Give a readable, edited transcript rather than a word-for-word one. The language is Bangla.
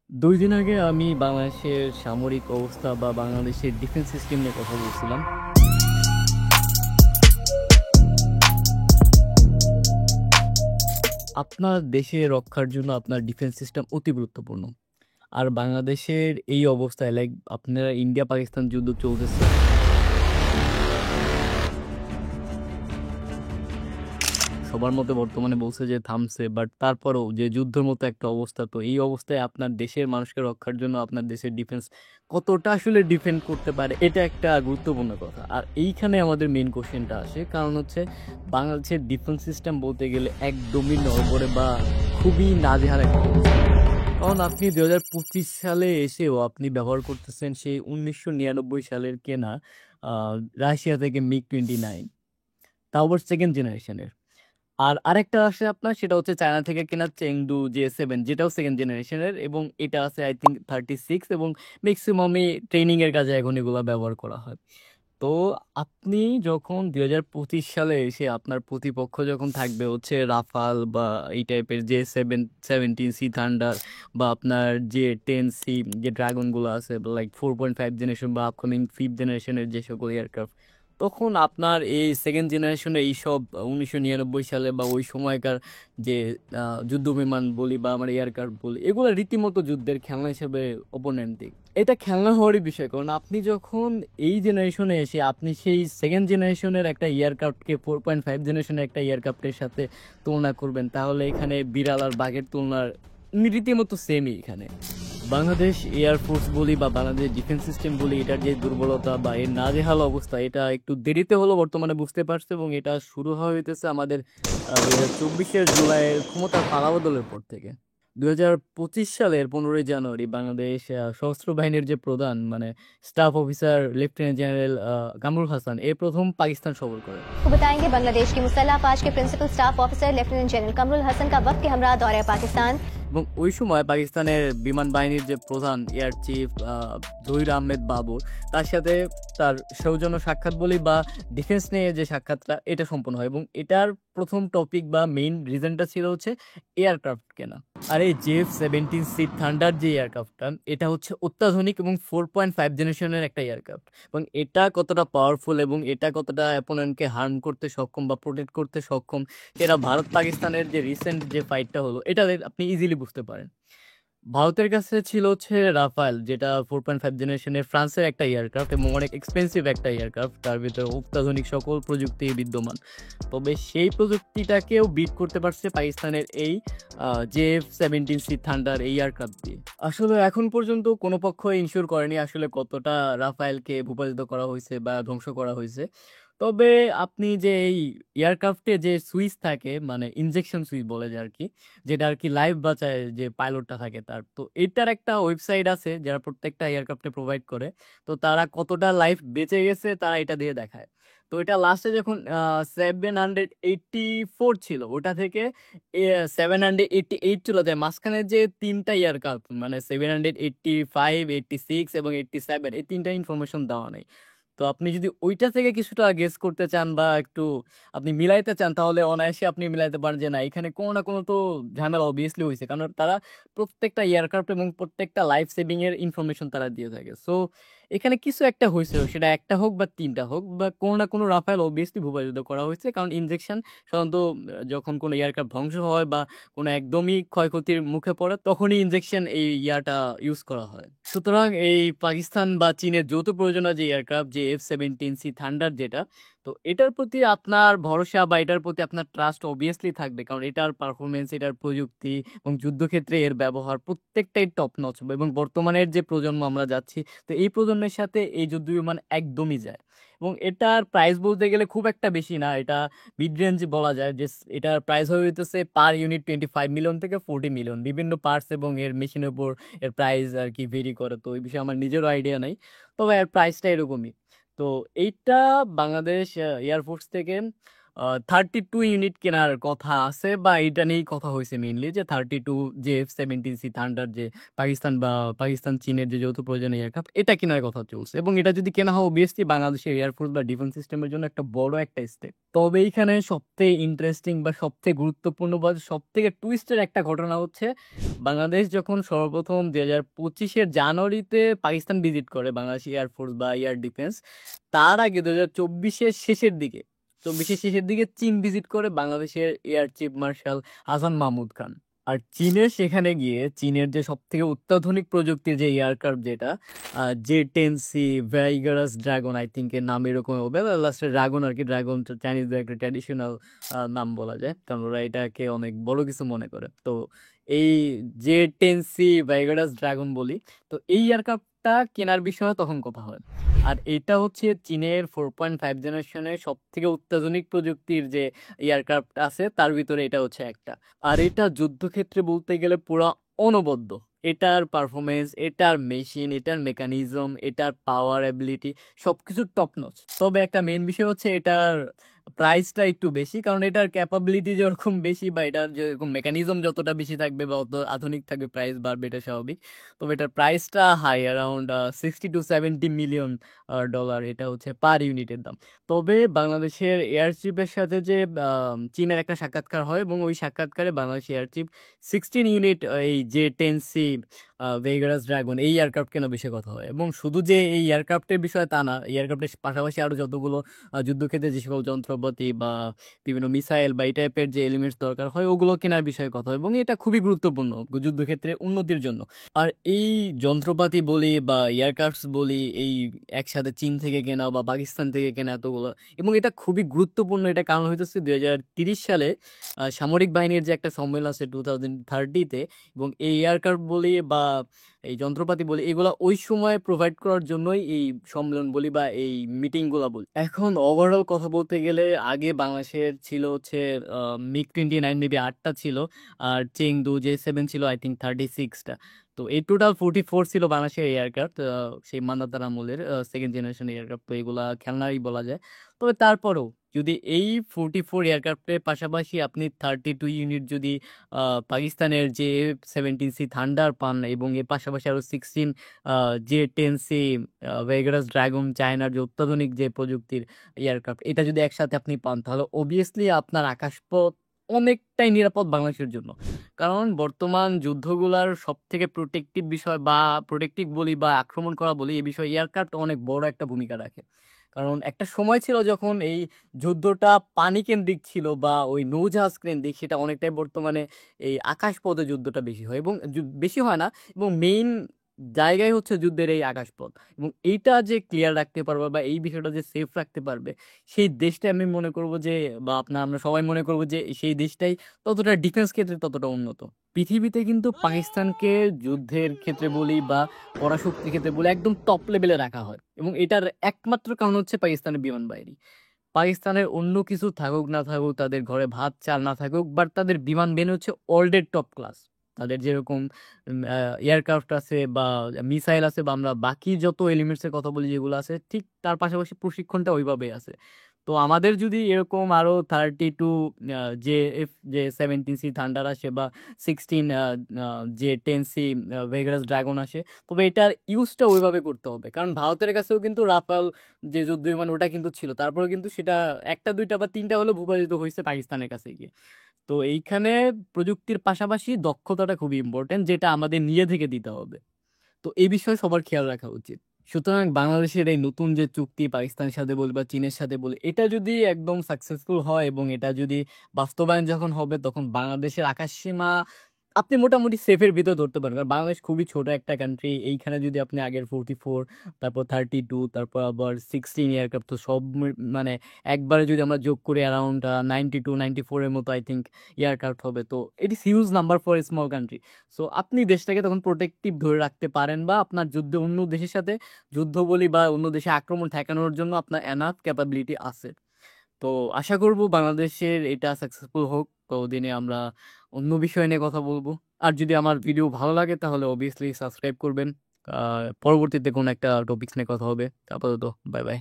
২ দিন আগে আমি বাংলাদেশের সামরিক অবস্থা বা বাংলাদেশের ডিফেন্স সিস্টেম নিয়ে কথা বলছিলাম। আপনার দেশে রক্ষার জন্য আপনার ডিফেন্স সিস্টেম অতি গুরুত্বপূর্ণ। আর বাংলাদেশের এই অবস্থায় লাইক আপনারা ইন্ডিয়া পাকিস্তান যুদ্ধ চলতেছে। সবার মতে বর্তমানে বলছে যে থামছে, বাট তারপরেও যে যুদ্ধের মতো একটা অবস্থা, তো এই অবস্থায় আপনার দেশের মানুষকে রক্ষার জন্য আপনার দেশের ডিফেন্স কতটা আসলে ডিফেন্ড করতে পারে, এটা একটা গুরুত্বপূর্ণ কথা। আর এইখানে আমাদের মেইন কোশ্চেনটা আসে, কারণ হচ্ছে বাংলাদেশের ডিফেন্স সিস্টেম বলতে গেলে একদমই নড়বড়ে বা খুবই নাজেহাল একটা অবস্থা। কারণ আপনি 2025 সালে এসেও আপনি ব্যবহার করতেছেন সেই 1999 সালের কেনা আহ, রাশিয়া থেকে মিগ 29, তাও আবার সেকেন্ড জেনারেশনের। আর আরেকটা আসে আপনার, সেটা হচ্ছে চায়না থেকে কেনা চেংদু J7, যেটাও সেকেন্ড জেনারেশনের, এবং এটা আছে আই থিঙ্ক 36, এবং ম্যাক্সিমামই ট্রেনিং এর কাজে এখন এগুলো ব্যবহার করা হয়। তো আপনি যখন 2025 সালে এসে আপনার প্রতিপক্ষ যখন থাকবে হচ্ছে রাফাল বা এই টাইপের J17C থান্ডার, বা আপনার J10C, যে ড্রাগনগুলো আছে লাইক 4.5 জেনারেশন বা আপকামিং 5th জেনারেশনের যে সকল এয়ারক্রাফট, তখন আপনার এই সেকেন্ড জেনারেশনে এইসব 1999 সালে বা ওই সময়কার যে যুদ্ধ বিমান বলি বা আমার এয়ারক্রাফট বলি, এগুলো রীতিমতো যুদ্ধের খেলনা হিসেবে অপোনেন্ট দিক। এটা খেলনা হওয়ারই বিষয়, কারণ আপনি যখন এই জেনারেশনে এসে আপনি সেই সেকেন্ড জেনারেশনের একটা এয়ারক্রাফটকে 4.5 জেনারেশনের একটা এয়ারক্রাফটের সাথে তুলনা করবেন, তাহলে এখানে বিড়াল আর বাঘের তুলনার রীতিমতো সেমই এখানে। বাংলাদেশ এয়ারফোর্স বলি বা বাংলাদেশ ডিফেন্স সিস্টেম বলি, এটার যে দুর্বলতা বা এর নাজেহাল অবস্থা, এটা একটু দেরিতে হলো বর্তমানে বুঝতে পারছে, এবং এটা শুরু হইতেছে আমাদের 2024 জুলাইয়ের ক্ষমতার পালাবদলের পর থেকে। 2025 সালের 15ই জানুয়ারি বাংলাদেশ সশস্ত্র বাহিনীর যে প্রধান, মানে staff officer lieutenant general Kamrul Hasan, এ প্রথম পাকিস্তান সফর করেন। को बताएंगे बांग्लादेश की मुसल्ह अफवाज के principal staff officer lieutenant general Kamrul Hasan का वक्त के हमरा दौरे पाकिस्तान। এবং ওই সময় পাকিস্তানের বিমান বাহিনীর যে প্রধান এয়ার চিফ জহির আহমেদ বাবর, তার সাথে তার সৌজন্য সাক্ষাৎ বলি বা ডিফেন্স নিয়ে যে সাক্ষাৎটা, এটা সম্পন্ন হয়, এবং এটার প্রথম টপিক বা মেইন রিজনটা ছিল হচ্ছে এয়ারক্রাফট কেনা। আর এই J17C থান্ডার যে এয়ারক্রাফটটা, এটা হচ্ছে অত্যাধুনিক এবং 4.5 জেনারেশনের একটা এয়ারক্রাফট, এবং এটা কতটা পাওয়ারফুল এবং এটা কতটা অ্যাপোনেন্টকে হার্ম করতে সক্ষম বা প্রোটেক্ট করতে সক্ষম, এরা ভারত পাকিস্তানের যে রিসেন্ট যে ফাইটটা হলো, এটা আপনি ইজিলি বুঝতে পারেন। ভারতের কাছে ছিল হচ্ছে রাফায়েল, যেটা 4.5 জেনারেশনের ফ্রান্সের একটা এয়ারক্রাফট এবং অনেক এক্সপেন্সিভ একটা এয়ারক্রাফট, তার ভিতরে অত্যাধুনিক সকল প্রযুক্তি বিদ্যমান। তবে সেই প্রযুক্তিটাকেও বিট করতে পারছে পাকিস্তানের এই J17C থান্ডার এই এয়ারক্রাফট দিয়ে। আসলে এখন পর্যন্ত কোনো পক্ষ ইনশিওর করেনি আসলে কতটা রাফায়েলকে ভূপাতিত করা হয়েছে বা ধ্বংস করা হয়েছে। তবে আপনি যে এই এয়ারক্রাফটে যে সুইচ থাকে, মানে ইনজেকশন সুইচ বলে যে আর কি, যেটা আর কি লাইফ বাঁচায় যে পাইলটটা থাকে তার, তো এটার একটা ওয়েবসাইট আছে যারা প্রত্যেকটা এয়ারক্রাফটে প্রোভাইড করে। তো তারা কতটা লাইফ বেঁচে গেছে তারা এটা দিয়ে দেখায়। তো এটা লাস্টে যখন 784 ছিল, ওটা থেকে 788 চলে যায়। মাঝখানে যে তিনটা এয়ারক্রাফট, মানে 785, 86 এবং 87, এই তিনটা ইনফরমেশন দেওয়া নেই। তো আপনি যদি ওইটা থেকে কিছুটা গেস করতে চান বা একটু আপনি মিলাইতে চান, তাহলে অনায়াসে আপনি মিলাইতে পারেন যে না, এখানে কোনো না কোনো তো ঝামেলা অবভিয়াসলি হয়েছে, কারণ তারা প্রত্যেকটা এয়ারক্রাফট এবং প্রত্যেকটা লাইফ সেভিং এর ইনফরমেশন তারা দিয়ে থাকে। সো এখানে কিছু একটা হয়েছে, সেটা একটা হোক বা তিনটা হোক, বা কোনো না কোনো রাফায়েল অবভিয়াসলি ভূপাতিত করা হয়েছে, কারণ ইনজেকশন সাধারণত যখন কোনো এয়ারক্রাফট ধ্বংস হয় বা কোনো একদমই ক্ষয়ক্ষতির মুখে পড়ে, তখনই ইনজেকশন এই ইয়াটা ইউজ করা হয়। সুতরাং এই পাকিস্তান বা চীনের যৌথ প্রযোজনা যে এয়ারক্রাফট, যে F-17C থান্ডার যেটা, তো এটার প্রতি আপনার ভরসা বা এটার প্রতি আপনার ট্রাস্ট অবভিয়াসলি থাকবে, কারণ এটার পারফরমেন্স, এটার প্রযুক্তি এবং যুদ্ধক্ষেত্রে এর ব্যবহার প্রত্যেকটাই টপ নচ, এবং বর্তমানের যে প্রজন্ম আমরা যাচ্ছি, তো এই প্রজন্মের সাথে এই যুদ্ধ বিমান একদমই যায়। এবং এটার প্রাইস বলতে গেলে খুব একটা বেশি না, এটা মিড রেঞ্জ বলা যায় যে এটার প্রাইস হয়ে হইতেছে পার ইউনিট 25 মিলিয়ন থেকে 40 মিলিয়ন, বিভিন্ন পার্টস এবং এর মেশিনের উপর এর প্রাইস আর কি ভেরি করে, তো এই বিষয়ে আমার নিজেরও আইডিয়া নাই। তবে এর প্রাইসটা এরকমই। তো এইটা বাংলাদেশ এয়ারফোর্স থেকে 32 ইউনিট কেনার কথা আছে, বা এটা নিয়েই কথা হয়েছে মেইনলি, যে 32 যে F-17C থান্ডার, যে পাকিস্তান চীনের যে যৌথ প্রয়োজনীয় এয়ারক্রাফট, এটা কেনার কথা চলছে। এবং এটা যদি কেনা হয়, অবভিয়াসলি বাংলাদেশের এয়ারফোর্স বা ডিফেন্স সিস্টেমের জন্য একটা বড় একটা স্টেপ। তবে এইখানে সবথেকে ইন্টারেস্টিং বা সবথেকে গুরুত্বপূর্ণ বা সবথেকে টুইস্টের একটা ঘটনা হচ্ছে, বাংলাদেশ যখন সর্বপ্রথম 2025-এর জানুয়ারিতে পাকিস্তান ভিজিট করে বাংলাদেশ এয়ারফোর্স বা এয়ার ডিফেন্স, তার আগে 2024-এর শেষের দিকে চীন ভিজিট করে বাংলাদেশের air chief marshal Hasan Mahmood Khan. আর চীনের সেখানে গিয়ে চীনের যে সব থেকে অত্যাধুনিক প্রযুক্তির যে এয়ারক্রাফট, যেটা J-10C ভাইগারাস ড্রাগন, আই থিঙ্ক এর নাম এরকম হবে, লাস্টে ড্রাগন আর কি, ড্রাগন চাইনিজদের একটা ট্র্যাডিশনাল নাম বলা যায়, কারণ ওরা এটাকে অনেক বড় কিছু মনে করে। তো এই J-10C ভাইগারাস ড্রাগন বলি, তো এই এয়ারক্রাফটটা কেনার বিষয়ে তখন কথা হয়। আর এটা হচ্ছে চীনের 4.5 জেনারেশনের সব থেকে অত্যাধুনিক প্রযুক্তির যে এয়ারক্রাফট আছে, তার ভিতরে এটা হচ্ছে একটা। আর এটা যুদ্ধক্ষেত্রে বলতে গেলে পুরো অনবদ্য। এটার পারফরমেন্স, এটার মেশিন, এটার মেকানিজম, এটার পাওয়ার অ্যাবিলিটি সবকিছু টপ নচ। তবে একটা মেইন বিষয় হচ্ছে এটার প্রাইসটা একটু বেশি, কারণ এটার ক্যাপাবিলিটি যেরকম বেশি বা এটার যেরকম মেকানিজম যতটা বেশি থাকবে বা অত আধুনিক থাকবে, প্রাইস বাড়বে, এটা স্বাভাবিক। তবে এটার প্রাইসটা হাই, অ্যারাউন্ড $60 to $70 মিলিয়ন। এটা হচ্ছে পার ইউনিটের দাম। তবে বাংলাদেশের এয়ারচিফের সাথে যে চীনের একটা সাক্ষাৎকার হয়, এবং ওই সাক্ষাৎকারে বাংলাদেশ এয়ারচিফ 16 ইউনিট এই J-10C ভেগারাস ড্রাগন এই এয়ারক্রাফট কেনার বিষয়ে কথা হয়। এবং শুধু যে এই এয়ারক্রাফটের বিষয়ে তা না, এয়ারক্রাফটের পাশাপাশি আরও যতগুলো যুদ্ধক্ষেত্রে যে সকল যন্ত্রপাতি বা বিভিন্ন মিসাইল বা এই টাইপের যে এলিমেন্টস দরকার হয়, ওগুলো কেনার বিষয়ে কথা হয়। এবং এটা খুবই গুরুত্বপূর্ণ যুদ্ধক্ষেত্রে উন্নতির জন্য। আর এই যন্ত্রপাতি বলি বা এয়ারক্রাফটস বলি, এই একসাথে চীন থেকে কেনা বা পাকিস্তান থেকে কেনা এতগুলো, এবং এটা খুবই গুরুত্বপূর্ণ। এটা কারণ হইতেছে 2030 সালে সামরিক বাহিনীর যে একটা সম্মেলন আছে 2030-তে, এবং এই এয়ারক্রাফট বলি বা এই যন্ত্রপাতি বলি, এগুলা ওই সময় প্রোভাইড করার জন্যই এই সম্মেলন বলি বা এই মিটিংগুলা বলি। এখন ওভারঅল কথা বলতে গেলে, আগে বাংলাদেশের ছিল হচ্ছে MiG-29 মেবি 8টা ছিল, আর চেংদু J-7 ছিল আই থিঙ্ক 36টা। তো এই টোটাল 44 ছিল বাংলাদেশের এয়ারক্রাফট, সেই মান্দাতার আমলের সেকেন্ড জেনারেশন এয়ারক্রাফট। তো এগুলা খেলনারই বলা যায়। তবে তারপরেও যদি এই 44 এয়ারক্রাফটের পাশাপাশি আপনি 32 ইউনিট যদি পাকিস্তানের যে F-17C থান্ডার পান, এবং এর পাশাপাশি আরও 16 J-10C ভেগারাস ড্রাগন, চায়নার যে অত্যাধুনিক যে প্রযুক্তির এয়ারক্রাফট, এটা যদি একসাথে আপনি পান, তাহলে অবভিয়াসলি আপনার আকাশপথ অনেকটাই নিরাপদ বাংলাদেশের জন্য। কারণ বর্তমান যুদ্ধগুলার সব থেকে প্রোটেক্টিভ বিষয় বা প্রোটেক্টিভ বলি বা আক্রমণ করা বলি, এই বিষয়ে এয়ারক্রাফট অনেক বড় একটা ভূমিকা রাখে। কারণ একটা সময় ছিল যখন এই যুদ্ধটা পানি কেন্দ্রিক ছিল বা ওই নৌজাহাজ কেন্দ্রিক, সেটা অনেকটাই বর্তমানে এই আকাশপথে যুদ্ধটা বেশি হয়, এবং বেশি হয় না, এবং মেইন জায়গায় হচ্ছে যুদ্ধের এই আকাশপথ। এবং এইটা যে ক্লিয়ার রাখতে পারবে বা এই বিষয়টা যে সেফ রাখতে পারবে, সেই দেশটা আমি মনে করব যে, বা আমরা সবাই মনে করব যে সেই দেশটাই ততটা ডিফেন্স ক্ষেত্রে ততটা উন্নত। পৃথিবীতে কিন্তু পাকিস্তানকে যুদ্ধের ক্ষেত্রে বলি বা পরাশক্তির ক্ষেত্রে বলি একদম টপ লেভেলে রাখা হয়, এবং এটার একমাত্র কারণ হচ্ছে পাকিস্তানের বিমান বাহিনী। পাকিস্তানের অন্য কিছু থাকুক না থাকুক, তাদের ঘরে ভাত চাল না থাকুক, বাট তাদের বিমান বাহিনী হচ্ছে ওয়ার্ল্ডের টপ ক্লাস। তাদের যেরকম এয়ারক্রাফট আছে বা মিসাইল আছে, বা আমরা বাকি যত এলিমেন্টসের কথা বলি যেগুলো আছে, ঠিক তার পাশাপাশি প্রশিক্ষণটা ওইভাবেই আছে। তো আমাদের যদি এরকম আরো 32 J-17C থান্ডার আসে বা 16 J-10C ভেগারাস ড্রাগন আসে, তবে এটার ইউজটা ওইভাবে করতে হবে। কারণ ভারতের কাছেও কিন্তু রাফাল যে যুদ্ধ বিমান, ওটা কিন্তু ছিল, তারপরে কিন্তু সেটা একটা দুইটা বা তিনটা হলেও ভূপাতিত হয়েছে পাকিস্তানের কাছে গিয়ে। তো এইখানে প্রযুক্তির পাশাপাশি দক্ষতাটা খুবই ইম্পর্টেন্ট, যেটা আমাদের নিজে থেকে দিতে হবে। তো এই বিষয়ে সবার খেয়াল রাখা উচিত। সুতরাং বাংলাদেশের এই নতুন যে চুক্তি পাকিস্তানের সাথে বলি বা চীনের সাথে বলি, এটা যদি একদম সাকসেসফুল হয় এবং এটা যদি বাস্তবায়ন যখন হবে, তখন বাংলাদেশের আকাশসীমা আপনি মোটামুটি সেফের ভিতর ধরতে পারেন। কারণ বাংলাদেশ খুবই ছোট একটা কান্ট্রি, এইখানে যদি আপনি আগের 44, তারপর 32, তারপর আবার 16 এয়ারক্রাফট, তো সব মানে একবারে যদি আমরা যোগ করি, অ্যারাউন্ড 92-94 মতো আই থিঙ্ক এয়ারক্রাফট হবে। তো it is huge number for a small country. So আপনি দেশটাকে তখন প্রোটেক্টিভ ধরে রাখতে পারেন, বা আপনার যুদ্ধে অন্য দেশের সাথে যুদ্ধ বলি বা অন্য দেশে আক্রমণ ঠেকানোর জন্য আপনার এনাফ ক্যাপাবিলিটি আছে। তো আশা করব বাংলাদেশের এটা সাকসেসফুল হোক, তো দিনে আমরা অন্য বিষয় নিয়ে কথা বলবো। আর যদি আমার ভিডিও ভালো লাগে, তাহলে অবভিয়াসলি সাবস্ক্রাইব করবেন। পরবর্তীতে কোনো একটা টপিকস নিয়ে কথা হবে। আপাতত বাই বাই।